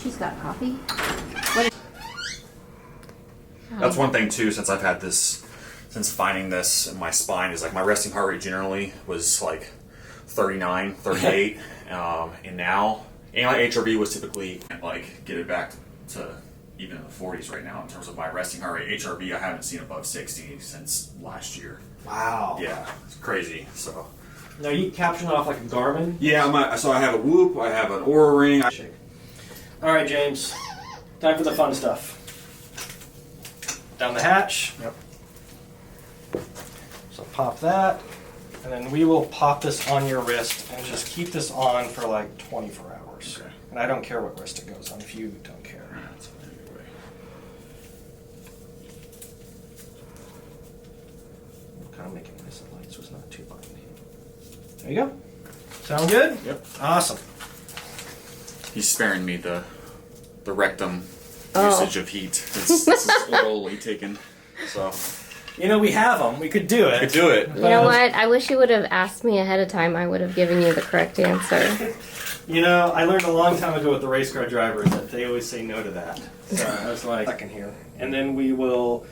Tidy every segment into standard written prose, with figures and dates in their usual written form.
She's got coffee. That's one thing too, since I've had this, since finding this in my spine, is like my resting heart rate generally was like 39, 38, and now, and my HRV was typically like get it back to even in the 40s right now in terms of my resting heart rate. HRV I haven't seen above 60 since last year. Wow. Yeah, it's crazy. So. Now you capturing off like a Garmin? Yeah, so I have a Whoop, I have an Oura Ring. All right, James, time for the fun stuff. Down the hatch. Yep. So pop that, and then we will pop this on your wrist and just keep this on for like 24 hours. Okay. And I don't care what wrist it goes on if you don't care. That's fine anyway. I'm kind of making it nice and light so it's not too bindy. There you go. Sound good? Yep. Awesome. He's sparing me the rectum usage of heat. This is orally taken. So. You know, we have them. We could do it. Could do it. You know what? I wish you would have asked me ahead of time. I would have given you the correct answer. You know, I learned a long time ago with the race car drivers that they always say no to that. So I was like, second here. And then we will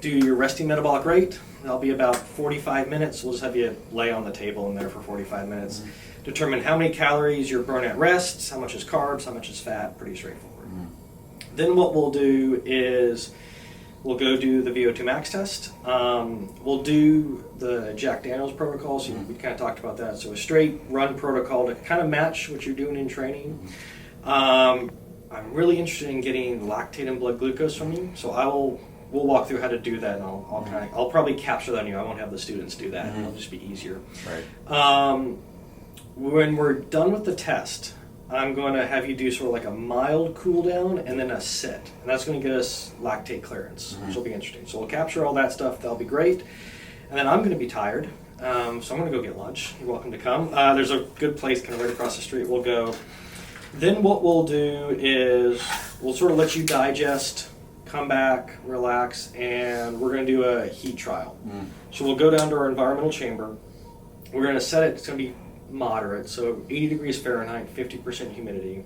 do your resting metabolic rate. That'll be about 45 minutes. We'll just have you lay on the table in there for 45 minutes. Mm-hmm. Determine how many calories you're burning at rest, how much is carbs, how much is fat. Pretty straightforward. Mm-hmm. Then what we'll do is we'll go do the VO2 max test. We'll do the Jack Daniels protocol. So we kind of talked about that. So a straight run protocol to kind of match what you're doing in training. I'm really interested in getting lactate and blood glucose from you. So we'll walk through how to do that, and I'll probably capture that on you. I won't have the students do that. It'll just be easier. Right. When we're done with the test, I'm going to have you do sort of like a mild cool down and then a sit. And that's going to get us lactate clearance, which will be interesting. So we'll capture all that stuff. That'll be great. And then I'm going to be tired. So I'm going to go get lunch. You're welcome to come. There's a good place kind of right across the street. We'll go. Then what we'll do is we'll sort of let you digest, come back, relax, and we're going to do a heat trial. So we'll go down to our environmental chamber. We're going to set it. It's going to be moderate, so 80 degrees Fahrenheit, 50% humidity.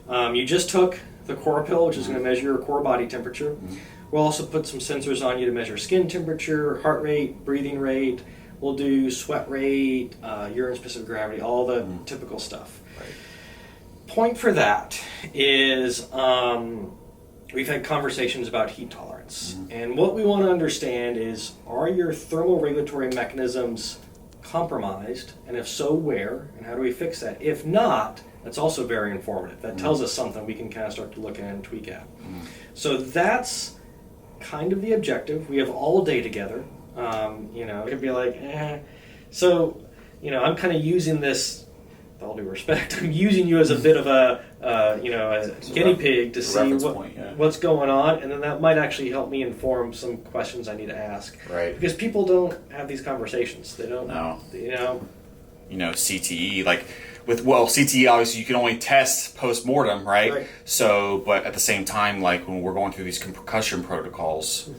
You just took the core pill, which is going to measure your core body temperature. We'll also put some sensors on you to measure skin temperature, heart rate, breathing rate. We'll do sweat rate, urine specific gravity, all the typical stuff. Right. Point for that is we've had conversations about heat tolerance. And what we want to understand is, are your thermoregulatory mechanisms compromised, and if so, where, and how do we fix that? If not, that's also very informative. That tells us something we can kind of start to look at and tweak at. So that's kind of the objective. We have all day together. It could be like, So, I'm kind of using this, with all due respect, I'm using you as a bit of a guinea pig to see what's going on, and then that might actually help me inform some questions I need to ask. Right. Because people don't have these conversations. They don't. No. CTE, like CTE obviously you can only test post-mortem, right? So, but at the same time, like when we're going through these concussion protocols,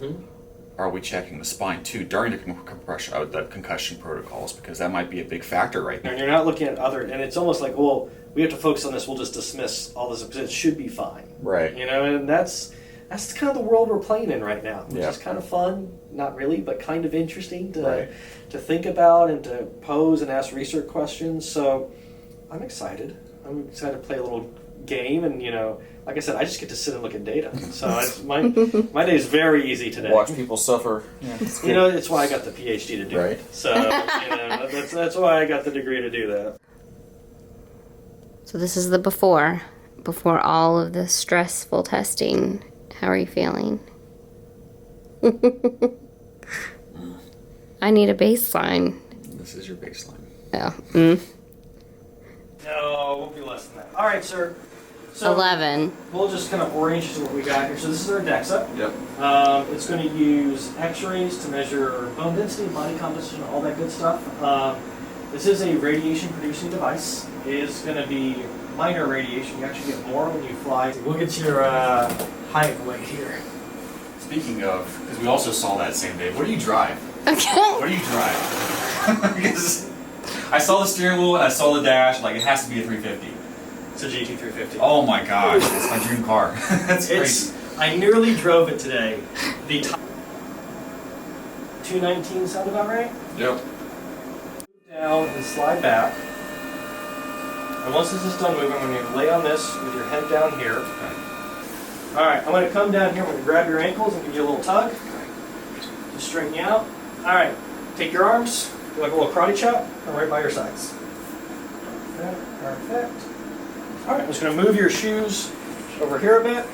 are we checking the spine too during the concussion protocols? Because that might be a big factor right now. And you're not looking at and it's almost like, well, we have to focus on this. We'll just dismiss all this because it should be fine. Right. And that's kind of the world we're playing in right now, which is kind of fun. Not really, but kind of interesting to think about and to pose and ask research questions. So I'm excited. I'm excited to play a little game, and like I said, I just get to sit and look at data. So my day is very easy today. Watch people suffer. Yeah, it's why I got the PhD to do it. So that's why I got the degree to do that. So this is the before all of the stressful testing. How are you feeling? I need a baseline. This is your baseline. Oh. No, it won't be less than that. All right, sir. So 11. We'll just kind of orient you to what we got here. So this is our DEXA. Yep. It's going to use x-rays to measure bone density, body composition, all that good stuff. This is a radiation-producing device. It is going to be minor radiation. You actually get more when you fly. We'll get your height and weight here. Speaking of, because we also saw that same day, what do you drive? Okay. What do you drive? Because I saw the steering wheel, I saw the dash, like it has to be a 350. It's a GT350. Oh my gosh, it's my dream car. That's crazy. I nearly drove it today. The 219 sound about right? Yep. Down and slide back. And once this is done moving, I'm going to lay on this with your head down here. Okay. Alright, I'm going to come down here, I'm going to grab your ankles and give you a little tug. Just straighten you out. Alright, take your arms, do like a little karate chop, and right by your sides. Perfect, perfect. Alright, I'm just going to move your shoes over here a bit.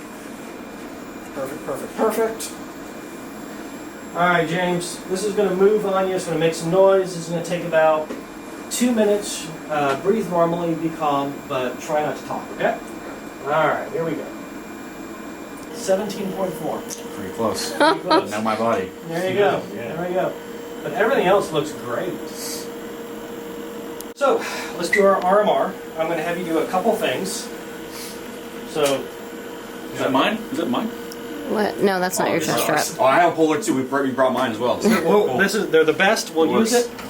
Perfect, perfect, perfect. Alright, James, this is going to move on you, it's going to make some noise, this is going to take about 2 minutes. Breathe normally, be calm, but try not to talk, okay? Alright, here we go. 17.4. Pretty close. Pretty close. Now my body. There you go. Yeah. There we go. But everything else looks great. So, let's do our RMR. I'm going to have you do a couple things. So, Is that mine? Is that mine? What? No, that's not your chest strap. Oh, I have a polar too. We brought mine as well. well, they're the best. We'll Works. use it.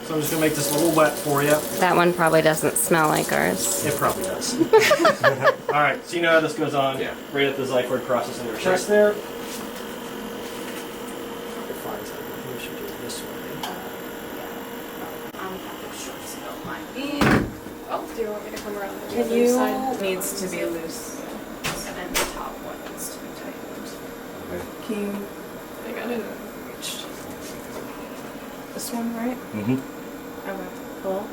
So I'm just going to make this a little wet for you. That one probably doesn't smell like ours. It probably does. Alright, so you know how this goes on. Yeah. Right at the xiphoid process in your chest there. Oh, do you want me to come around the Can other you side? needs to be loose, and the top one needs to be tightened. Can you? I got it reached. This one, right? Mm-hmm. Okay. Pull.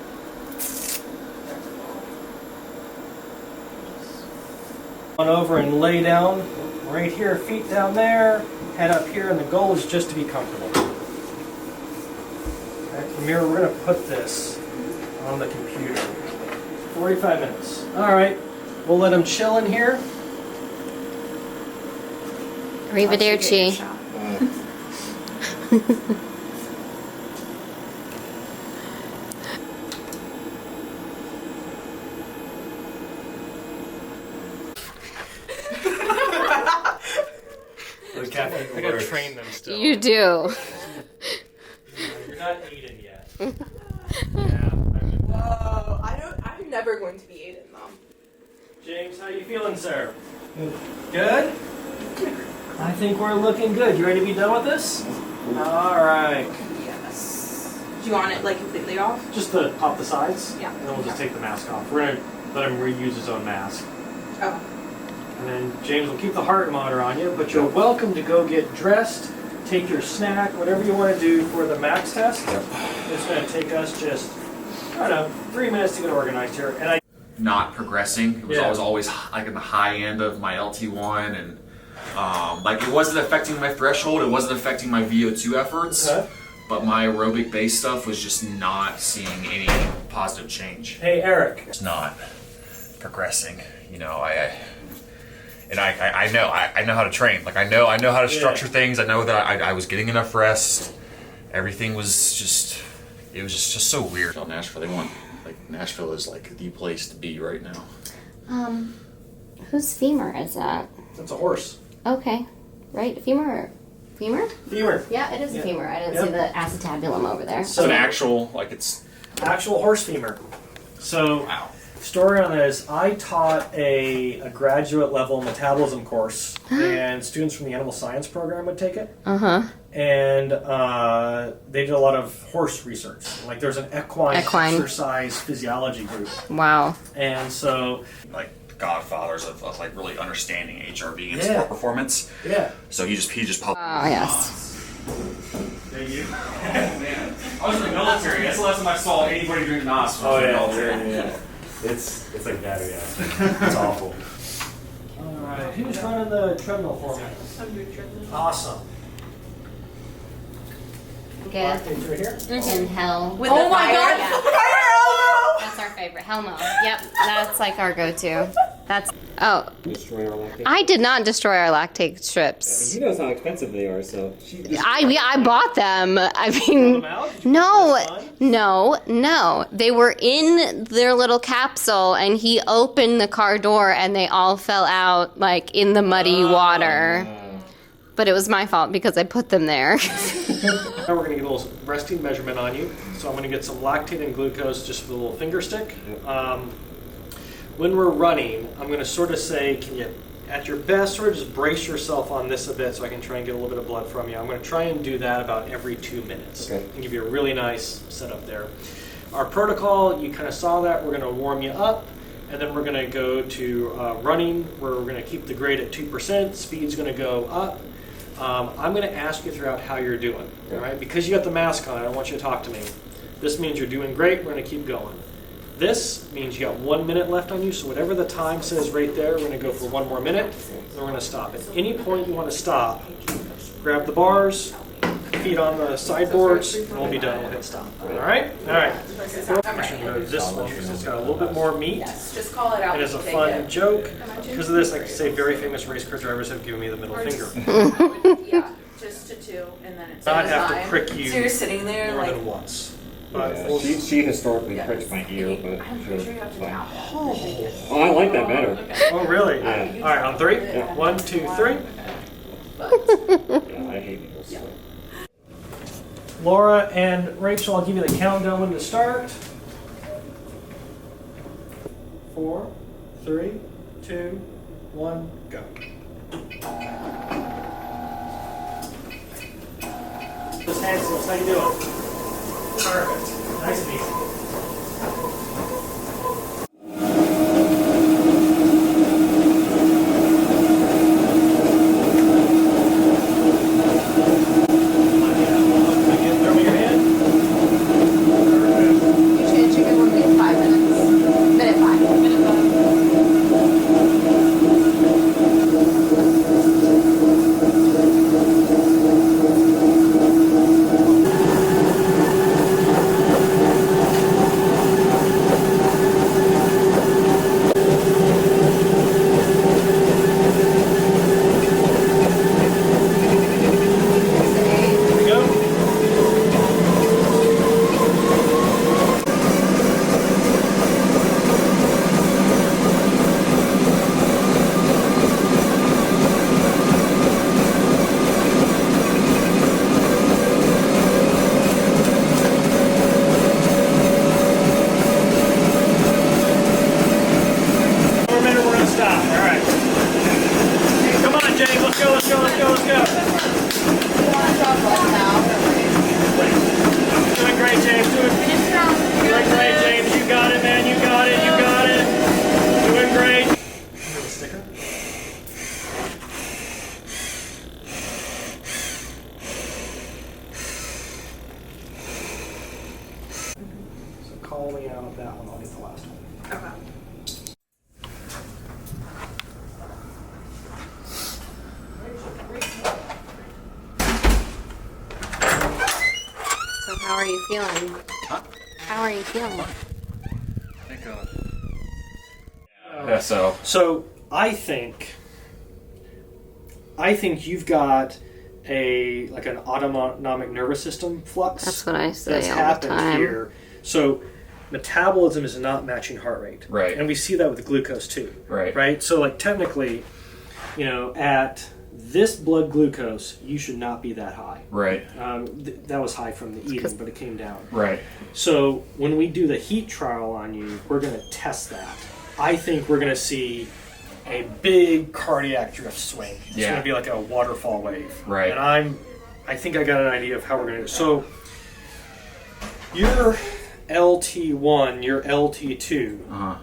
On over and lay down right here, feet down there, head up here, and the goal is just to be comfortable. Okay, Amir, we're going to put this on the computer. 45 minutes. All right, we'll let him chill in here. Arrivederci. I gotta train them still. You do. You're not Aiden yet. Yeah. Whoa! I'm never going to be Aiden, Mom. James, how you feeling, sir? Good? I think we're looking good. You ready to be done with this? All right. Yes. Do you want it like completely off? Just off the sides? Yeah. And then we'll just take the mask off. We're gonna let him reuse his own mask. Oh. And then James will keep the heart monitor on you, but you're welcome to go get dressed, take your snack, whatever you want to do for the max test. It's going to take us just, I don't know, 3 minutes to get organized here. And Not progressing. It was Yeah. always like in the high end of my LT1, and like it wasn't affecting my threshold. It wasn't affecting my VO2 efforts. Okay. But my aerobic base stuff was just not seeing any positive change. Hey, Eric. It's not progressing. You know, I know how to train. Like I know how to structure things. I know that I was getting enough rest. Everything was just, it was just so weird. Oh, Nashville, Nashville is like the place to be right now. Whose femur is that? That's a horse. Okay. Right? Femur? Femur. Yeah, it is Yeah. a femur. I didn't Yep. see the acetabulum over there. It's an actual, like it's, Actual horse femur. So, wow. story on this, I taught a graduate level metabolism course, and students from the animal science program would take it. Uh-huh. And they did a lot of horse research. Like there's an equine exercise physiology group. Wow. And so, Like godfathers of like really understanding HRV and Yeah. sport performance. yeah. So he just published. Oh, yes. There you Man, I was in the military. That's the last time I saw anybody drink NOS. Oh, yeah. Yeah. It's like that, yeah. It's awful. Alright, who's running the treadmill for me? I'm doing treadmill. Awesome. Good. It's right here. And hell. With Oh the my fire? God. Yeah. That's our favorite. Hell no. Yep. That's like our go-to. That's, oh, Destroying our lactate. I did not destroy our lactate strips. He knows how expensive they are, so I bought them. I Pull mean, them out? no, That's fine. no. They were in their little capsule, and he opened the car door, and they all fell out like in the muddy water. But it was my fault because I put them there. Now we're going to get a little resting measurement on you. So I'm going to get some lactate and glucose just with a little finger stick. when we're running, I'm going to sort of say, can you, at your best, sort of just brace yourself on this a bit so I can try and get a little bit of blood from you. I'm going to try and do that about every 2 minutes and give you a really nice setup there. Our protocol, you kind of saw that. We're going to warm you up, and then we're going to go to running, where we're going to keep the grade at 2%. Speed's going to go up. I'm going to ask you throughout how you're doing. All right? Because you got the mask on, I don't want you to talk to me. This means you're doing great. We're going to keep going. This means you got 1 minute left on you, so whatever the time says right there, we're going to go for 1 more minute, and we're going to stop. At any point you want to stop, grab the bars, feet on the sideboards, and we'll be done. We'll hit stop. All right? All right. I should go to this one because it's got a little bit more meat. Just call it out. And as a fun joke, because of this, I can say very famous race car drivers have given me the middle finger. Yeah, just to 2, and then it's Not have to prick you So you're sitting there more like. than once. Yeah, she historically pricks my ear, but I'm pretty sure you have to tap it. oh, I like that better. Oh, really? Yeah. All right, on 3. Yeah. 1, 2, 3. Yeah, I hate needles. So. Laura and Rachel, I'll give you the countdown when to start. 4, 3, 2, 1, go. Just Hansel, how you doing? Perfect. Nice and easy. Call me out of that one. I'll get the last one. Okay. So how are you feeling? Huh? How are you feeling? Thank God. Yeah, so I think you've got an autonomic nervous system flux. That's what I say that's all the happened time. here. So metabolism is not matching heart rate. Right. And we see that with glucose too. Right. Right? So like technically, at this blood glucose, you should not be that high. right, That was high from the eating, but it came down. right, So when we do the heat trial on you, we're going to test that. I think we're going to see a big cardiac drift swing. It's Yeah. going to be like a waterfall wave. Right. And I think I got an idea of how we're going to do it. So your LT1, your LT2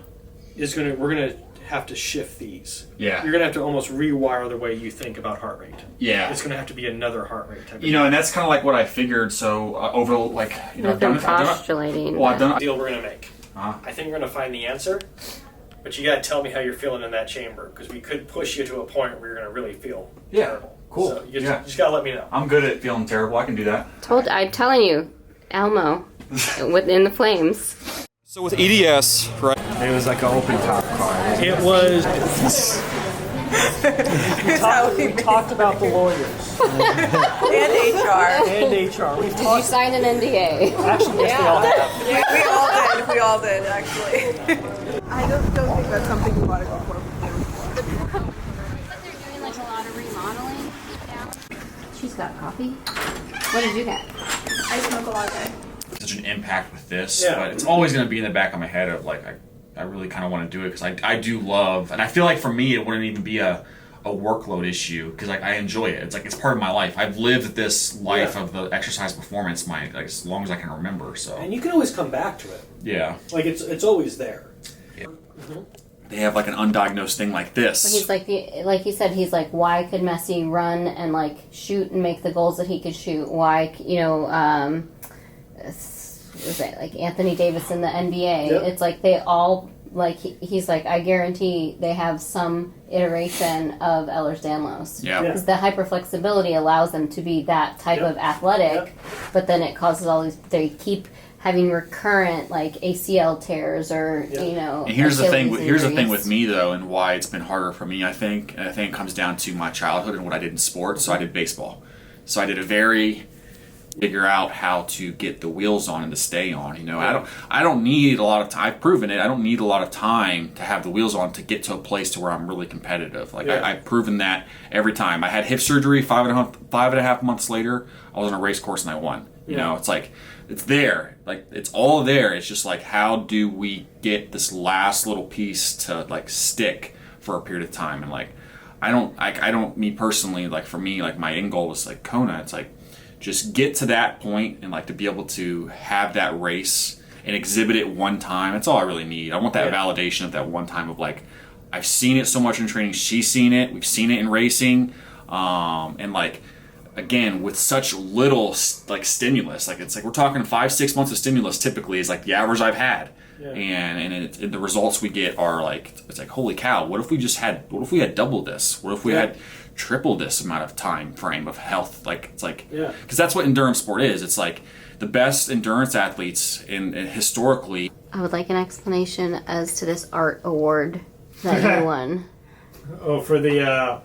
we're going to have to shift these. yeah, You're going to have to almost rewire the way you think about heart rate. yeah. It's going to have to be another heart rate type of And that's kind of like what I figured. So We've been postulating. Well, I've done it. deal we're going to make. I think we're going to find the answer, but you got to tell me how you're feeling in that chamber, because we could push you to a point where you're going to really feel terrible. Cool. So you Yeah. just got to let me know. I'm good at feeling terrible. I can do that. I'm telling you, Elmo, within the flames. So with EDS, right? It was like an open top car. It was. we talked about the lawyers And HR. and HR. We've Did you talked. sign an NDA? Actually, yes, we all have. We all did, actually. I don't think that's something we want to go for. But they're doing like a lot of remodeling. She's got coffee. What did you get? I smoke a latte. Such an impact with this, Yeah. but it's always going to be in the back of my head of like, I really kind of want to do it because I do love, and I feel like for me it wouldn't even be a workload issue because like I enjoy it. It's like it's part of my life. I've lived this life of the exercise performance like as long as I can remember. So And you can always come back to it. yeah, Like it's always there. yeah. They have like an undiagnosed thing like this. But he's like you said, he's like, why could Messi run and like shoot and make the goals that he could shoot? Why, was it like Anthony Davis in the NBA? Yep. It's like they all like he's like, I guarantee they have some iteration of Ehlers-Danlos. Yeah. Because the hyperflexibility allows them to be that type Yep. of athletic, Yep. but then it causes all these. They keep having recurrent like ACL tears or Yep. And here's the thing. Achilles Here's the thing injuries. with me though, and why it's been harder for me. I think it comes down to my childhood and what I did in sports. So I did baseball. So I did figure out how to get the wheels on and to stay on. I don't need a lot of time. I've proven it. I don't need a lot of time to have the wheels on to get to a place to where I'm really competitive. Like Yeah. I've proven that every time. I had hip surgery 5.5 months later. I was on a race course and I won. It's like it's there. Like it's all there. It's just like how do we get this last little piece to like stick for a period of time? And like I don't me personally, like for me, like my end goal was like Kona. It's like just get to that point and like to be able to have that race and exhibit it one time. That's all I really need. I want that validation of that one time of like, I've seen it so much in training. She's seen it. We've seen it in racing. And like, again, with such little like stimulus, like it's like we're talking 5-6 months of stimulus typically is like the average I've had. Yeah. And the results we get are like, it's like, holy cow, what if we had double this? What if we had triple this amount of time frame of health? Like, it's like, because that's what endurance sport is. It's like the best endurance athletes in historically. I would like an explanation as to this art award that you won. Oh, for the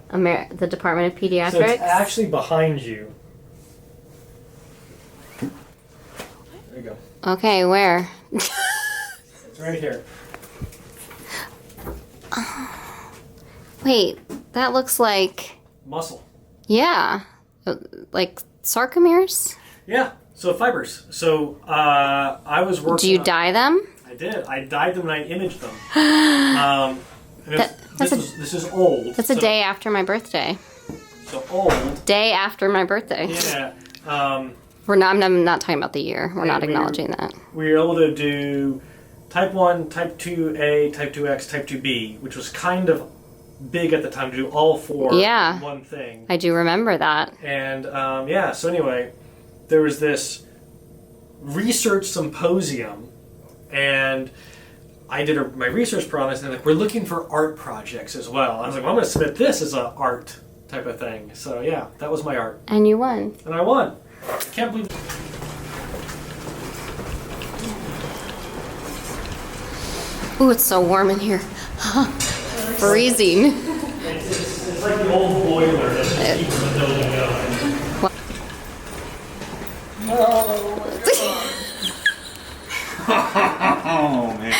The Department of Pediatrics. so it's actually behind you. There you go. Okay, where? It's right here. Wait, that looks like Muscle. like sarcomeres. Yeah. So fibers. So I was working. Do you dye them? I did. I dyed them and I imaged them. And this is old. That's a day after my birthday. So old. Day after my birthday. Yeah. I'm not talking about the year. We're not we acknowledging that. We were able to do type 1, type 2A, type 2X, type 2B, which was kind of big at the time to do all four in one thing. I do remember that. And so anyway, there was this research symposium, and I did my research for all this, and they're like, we're looking for art projects as well. I was like, well, I'm going to submit this as an art type of thing. So yeah, that was my art. And you won. And I won. I can't believe. Ooh, it's so warm in here. Freezing. It's like the old boiler that's just keeping the building going. Oh man.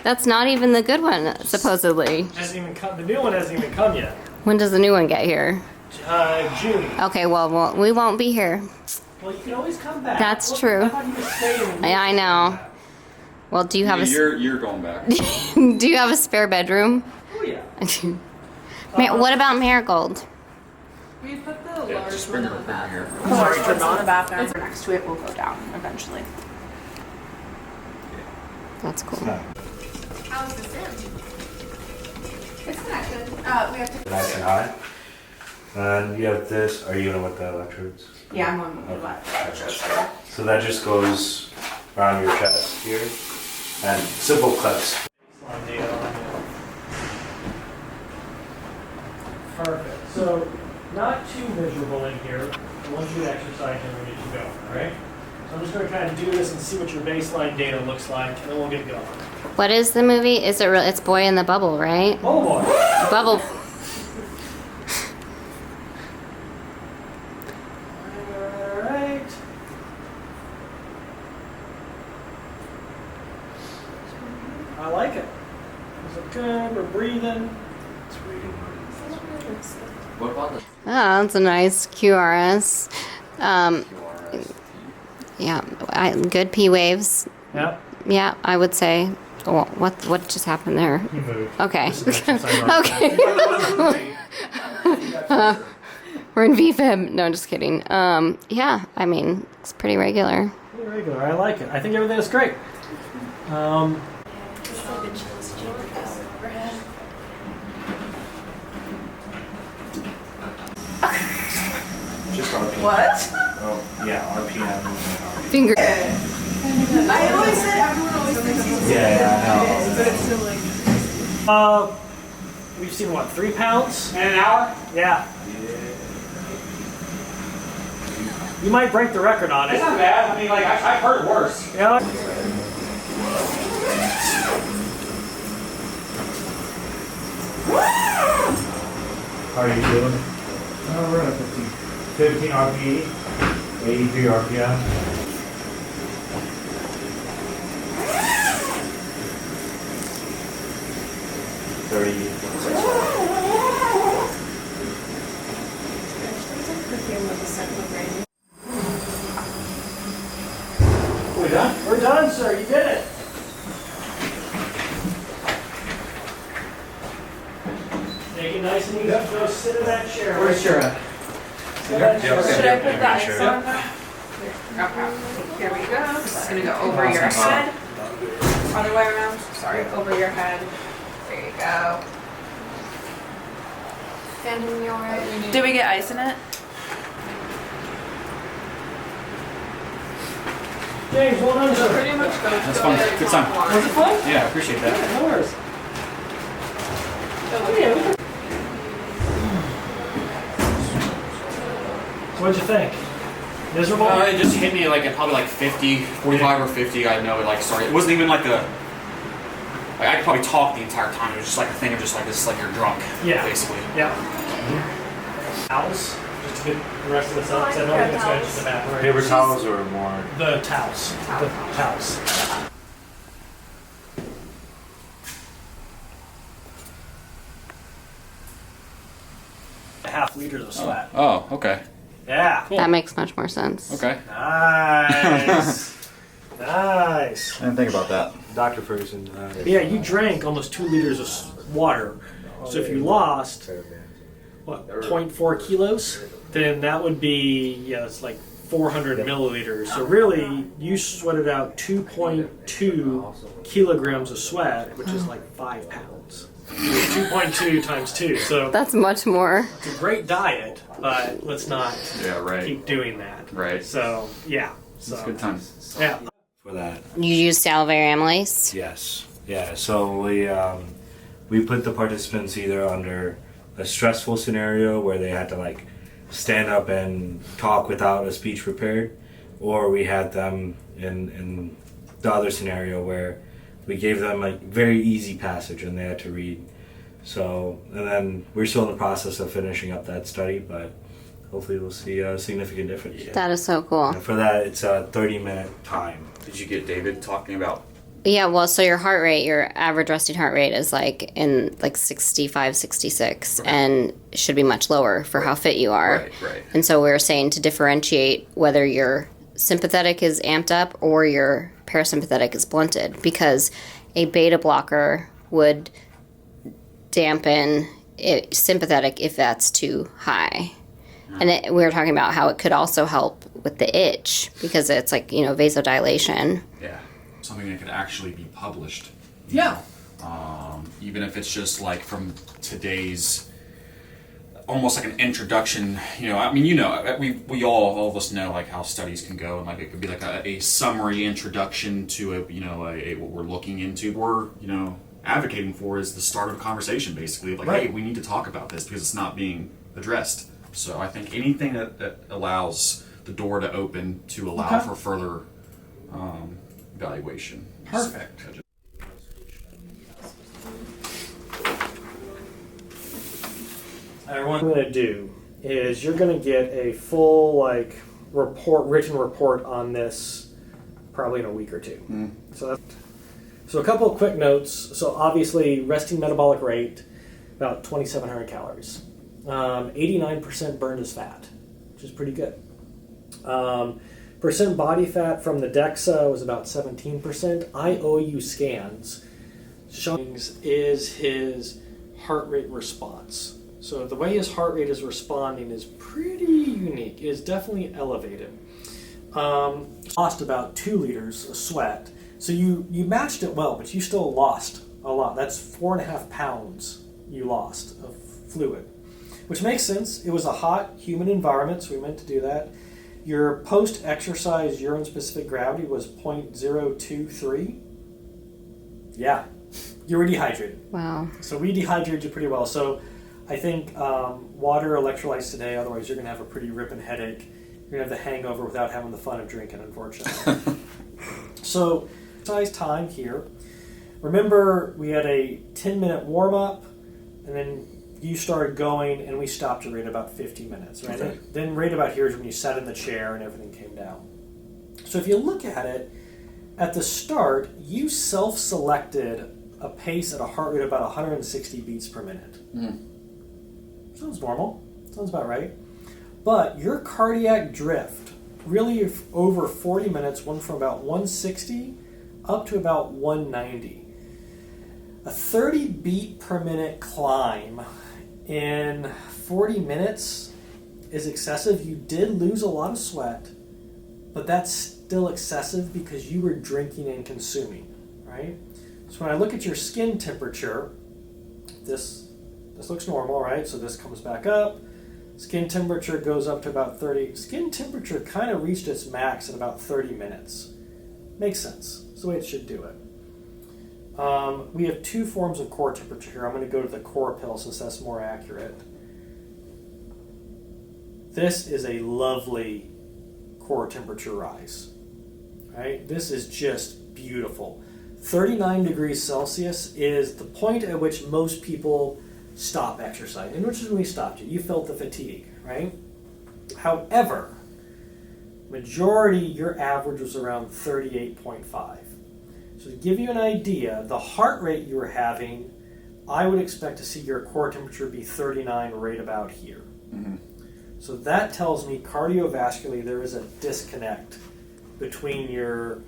That's not even the good one, supposedly. Hasn't even come. The new one hasn't even come yet. When does the new one get here? June. Okay, well, we won't be here. Well, you can always come back. That's Look, true. I thought you were staying. I know. Well, do you have You're going back. do you have a spare bedroom? Oh yeah. What about Marigold? We put the large just one bring on her the bath. here. The large one's on the bathroom. Next to it will go down eventually. That's cool. How's the sim? It's connected. We have to. Nice and high. And you have this. Are you in with the electrodes? Yeah, I'm on the left. So that just goes around your chest here. And simple clips. Perfect. So, not too miserable in here. I want you to exercise and ready to go. All right. So I'm just going to kind of do this and see what your baseline data looks like, and then we'll get going. What is the movie? Is it real? It's Boy in the Bubble, right? Oh boy. Bubble. All right. I like it. Is it good? We're breathing. What about the Oh, that's a nice QRS. Yeah, good P waves. Yep. Yeah, I would say What just happened there? He moved. Okay. Okay. We're in VFib. No, just kidding. Yeah, I mean, it's pretty regular. Pretty regular. I like it. I think everything is great. Just RPM. What? Oh, yeah, RPM. Finger. I always said everyone always thinks he's Yeah, but it's still like. We've seen what, 3 pounds? In an hour? Yeah. You might break the record on It's it. not bad. I mean, like, I've heard worse. Yeah. How are you doing? Oh, we're at 15 RPE, 83 RPM. We're done? We're done, sir. You did it. Take it nice and easy. Go sit in that chair. Where's your... Sit in that chair. Should I put the ice on? Okay. Here we go. This is gonna go over your head. Other way around. Sorry, over your head. There you go. Phantom, you alright? Did we get ice in it? James, well done, sir. Pretty much go. That's fun. Good time. Was it fun? Yeah, I appreciate that. Yeah, no worries. So what'd you think? Miserable? It just hit me like at probably like 50, 45 or 50. I know it like started. It wasn't even like a. Like, I could probably talk the entire time. It was just like a thing of just like this, like you're drunk. Yeah. Basically. Yeah. Towels, just to get the rest of this up, because I don't think it's going to just evaporate. Paper towels or more? The towels. The towels. Half liters of sweat. Oh, okay. Yeah. That makes much more sense. Okay. Nice. Nice. I didn't think about that. Dr. Ferguson. Yeah, you drank almost 2 liters of water. So if you lost, what, 0.4 kilos, then that would be, yeah, it's like 400 milliliters. So really, you sweated out 2.2 kilograms of sweat, which is like 5 pounds. 2.2 times 2. So That's much more. it's a great diet, but let's not Yeah, right. keep doing that. Right. So, yeah. So, It's good times. yeah. For that. You use salivary amylase? Yes. Yeah. So we put the participants either under a stressful scenario where they had to like stand up and talk without a speech prepared, or we had them in the other scenario where we gave them a very easy passage and they had to read. So, and then we're still in the process of finishing up that study, but hopefully we'll see a significant difference. That is so cool. And for that, it's a 30-minute time. Did you get David talking about? Yeah, well, so your heart rate, your average resting heart rate is like in like 65, 66, and it should be much lower for how fit you are. Right, right. And so we were saying to differentiate whether your sympathetic is amped up or your parasympathetic is blunted, because a beta blocker would dampen sympathetic if that's too high. And we were talking about how it could also help with the itch because it's like, vasodilation. Yeah. Something that could actually be published. Yeah. Even if it's just like from today's, almost like an introduction. We all of us know like how studies can go, and like it could be like a summary introduction to what we're looking into. We're advocating for is the start of a conversation, basically. Like, Right. hey, we need to talk about this because it's not being addressed. So I think anything that allows the door to open to allow for further evaluation. Perfect. What I'm going to do is you're going to get a full written report on this probably in a week or two. So a couple of quick notes. So obviously resting metabolic rate, about 2,700 calories. 89% burned as fat, which is pretty good. Percent body fat from the DEXA was about 17%. IOU scans is his heart rate response. So the way his heart rate is responding is pretty unique. It is definitely elevated. Lost about 2 liters of sweat. So you matched it well, but you still lost a lot. That's 4.5 pounds you lost of fluid, which makes sense. It was a hot, humid environment, so we meant to do that. Your post-exercise urine-specific gravity was 0.023. Yeah, you were dehydrated. Wow. So we dehydrated you pretty well. So I think water, electrolytes today, otherwise you're going to have a pretty ripping headache. You're going to have the hangover without having the fun of drinking, unfortunately. So, exercise time here. Remember, we had a 10-minute warm-up, and then you started going, and we stopped you right about 50 minutes, right? Okay. Then right about here is when you sat in the chair and everything came down. So if you look at it, at the start, you self-selected a pace at a heart rate of about 160 beats per minute. Sounds normal. Sounds about right. But your cardiac drift, really over 40 minutes, went from about 160 up to about 190. A 30 beat per minute climb in 40 minutes is excessive. You did lose a lot of sweat, but that's still excessive because you were drinking and consuming, right? So when I look at your skin temperature, this looks normal, right? So this comes back up. Skin temperature goes up to about 30. Skin temperature kind of reached its max at about 30 minutes. Makes sense. It's the way it should do it. We have 2 forms of core temperature here. I'm going to go to the core pill since that's more accurate. This is a lovely core temperature rise. Right? This is just beautiful. 39 degrees Celsius is the point at which most people stop exercising, which is when we stopped you. You felt the fatigue, right? However, majority, your average was around 38.5. So to give you an idea, the heart rate you were having, I would expect to see your core temperature be 39 right about here. So that tells me cardiovascularly there is a disconnect between your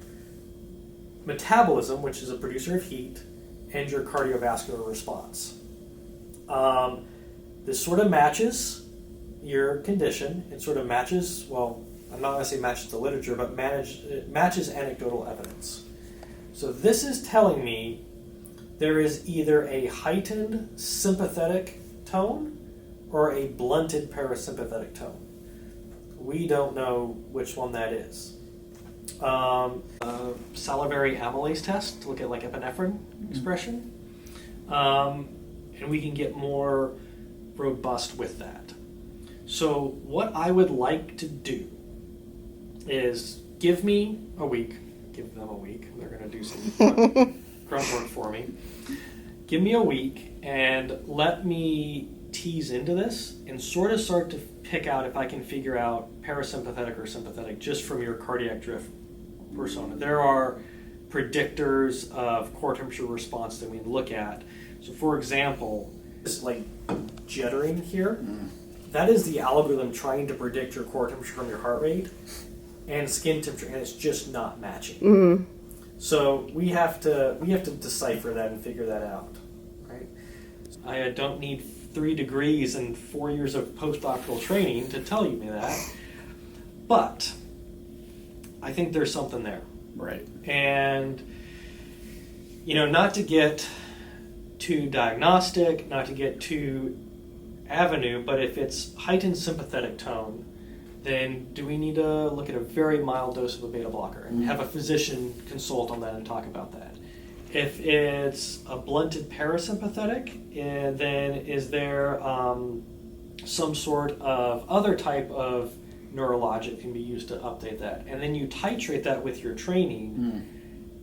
metabolism, which is a producer of heat, and your cardiovascular response. This sort of matches your condition. It sort of matches, well, I'm not going to say matches the literature, but it matches anecdotal evidence. So this is telling me there is either a heightened sympathetic tone or a blunted parasympathetic tone. We don't know which one that is. Salivary amylase test to look at like epinephrine expression. And we can get more robust with that. So what I would like to do is give me a week. Give them a week. They're going to do some grunt work for me. Give me a week and let me tease into this and sort of start to pick out if I can figure out parasympathetic or sympathetic just from your cardiac drift persona. There are predictors of core temperature response that we can look at. So for example, this like jittering here, that is the algorithm trying to predict your core temperature from your heart rate and skin temperature, and it's just not matching. So we have to decipher that and figure that out, right? I don't need 3 degrees and 4 years of postdoctoral training to tell you that, but I think there's something there. Right. And, not to get too diagnostic, not to get too avenue, but if it's heightened sympathetic tone, then do we need to look at a very mild dose of a beta blocker and have a physician consult on that and talk about that? If it's a blunted parasympathetic, then is there some sort of other type of neurologic can be used to update that? And then you titrate that with your training,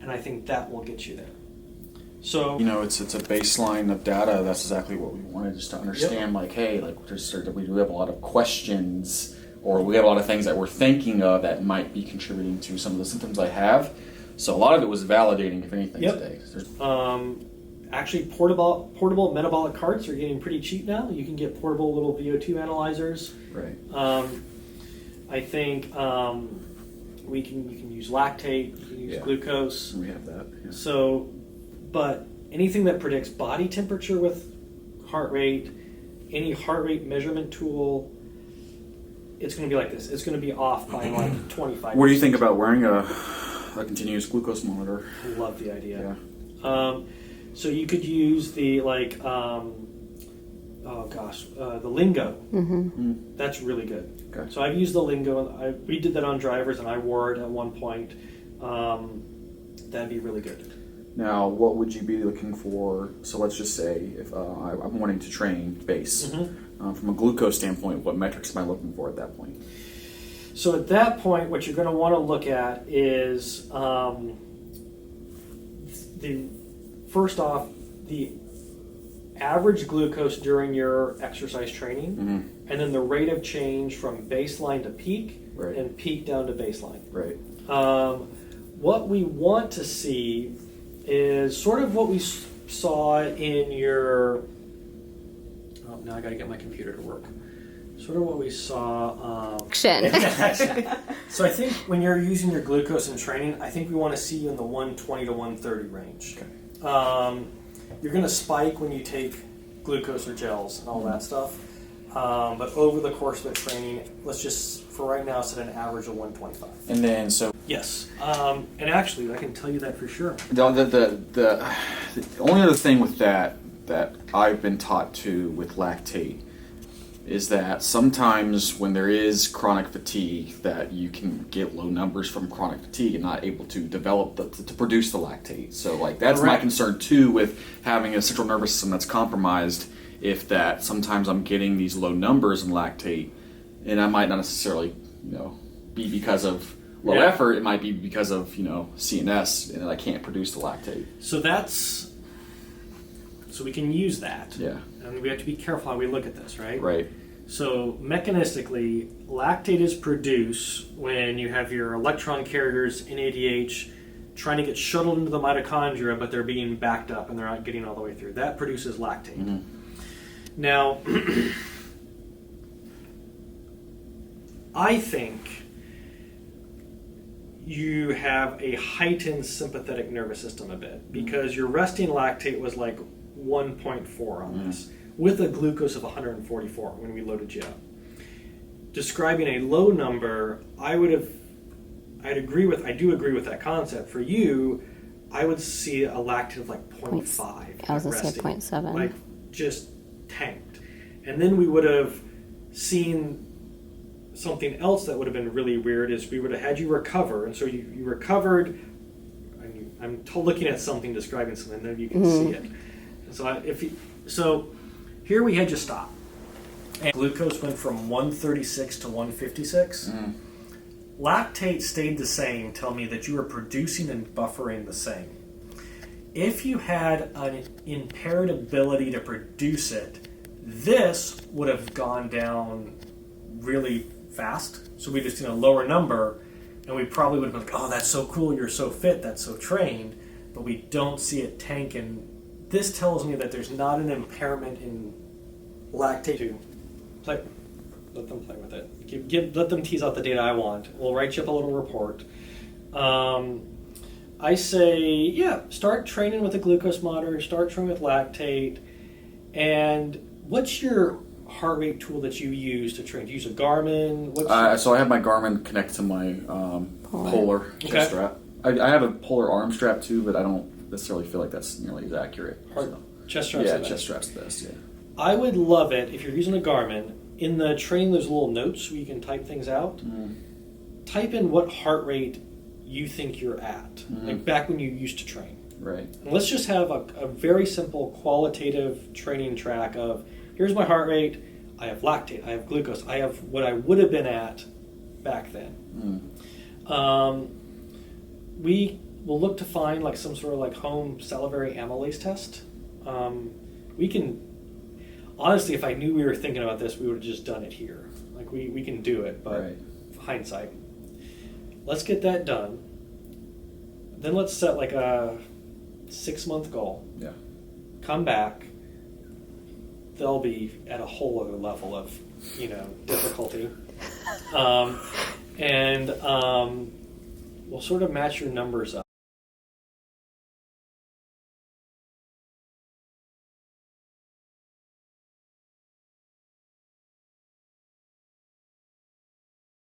and I think that will get you there. So it's a baseline of data. That's exactly what we wanted, just to understand. Like, hey, we do have a lot of questions, or we have a lot of things that we're thinking of that might be contributing to some of the symptoms I have. So a lot of it was validating, if anything, today. Actually, portable metabolic carts are getting pretty cheap now. You can get portable little VO2 analyzers. Right. I think you can use lactate, you can use glucose. We have that. Yeah. So, but anything that predicts body temperature with heart rate, any heart rate measurement tool, it's going to be like this. It's going to be off by like 25. What do you think about wearing a continuous glucose monitor? I love the idea. Yeah. So you could use the like, the Lingo. Mm-hmm. That's really good. Okay. So I've used the Lingo. We did that on drivers, and I wore it at one point. That'd be really good. Now, what would you be looking for? So let's just say if I'm wanting to train base. From a glucose standpoint, what metrics am I looking for at that point? So at that point, what you're going to want to look at is first off, the average glucose during your exercise training, and then the rate of change from baseline to peak, Right. and peak down to baseline. Right. What we want to see is sort of what we saw in your... Oh, now I got to get my computer to work. Sort of what we saw... Action. So I think when you're using your glucose in training, I think we want to see you in the 120 to 130 range. Okay. You're going to spike when you take glucose or gels and all that stuff. But over the course of the training, let's just, for right now, set an average of 125. And then, so Yes. And actually, I can tell you that for sure. the only other thing with that I've been taught to with lactate is that sometimes when there is chronic fatigue, that you can get low numbers from chronic fatigue and not able to develop to produce the lactate. So like that's my Correct. concern too with having a central nervous system that's compromised. If that sometimes I'm getting these low numbers in lactate, and I might not necessarily be because of low effort. It might be because of CNS, and I can't produce the lactate. So we can use that. Yeah. And we have to be careful how we look at this, right? Right. So mechanistically, lactate is produced when you have your electron carriers, NADH, trying to get shuttled into the mitochondria, but they're being backed up and they're not getting all the way through. That produces lactate. Mm-hmm. Now, I think you have a heightened sympathetic nervous system a bit because your resting lactate was like 1.4 on this with a glucose of 144 when we loaded you up. Describing a low number, I do agree with that concept. For you, I would see a lactate of like 0.5. I was going to say 0.7. Like just tanked. And then we would have seen something else that would have been really weird is we would have had you recover. And so you recovered. I'm looking at something, describing something, then you can see it. And so here we had you stop. And glucose went from 136 to 156. Lactate stayed the same, tell me that you were producing and buffering the same. If you had an impaired ability to produce it, this would have gone down really fast. So we just seen a lower number, and we probably would have been like, oh, that's so cool, you're so fit, that's so trained, but we don't see it tanking. This tells me that there's not an impairment in lactate. Let them play with it. Let them tease out the data I want. We'll write you up a little report. I say, start training with a glucose monitor, start training with lactate, and what's your heart rate tool that you use to train? Do you use a Garmin? So I have my Garmin connect to my Polar chest strap. I have a Polar arm strap too, but I don't necessarily feel like that's nearly as accurate. Chest strap's the best. Chest strap's the best, yeah. I would love it if you're using a Garmin. In the training, there's little notes where you can type things out. Type in what heart rate you think you're at, like back when you used to train. Right. And let's just have a very simple qualitative training track of, here's my heart rate, I have lactate, I have glucose, I have what I would have been at back then. We will look to find like some sort of like home salivary amylase test. We can, honestly, if I knew we were thinking about this, we would have just done it here. Like we can do it, but hindsight. Let's get that done. Then let's set like a 6-month goal. Yeah. Come back. They'll be at a whole other level of, difficulty. We'll sort of match your numbers up.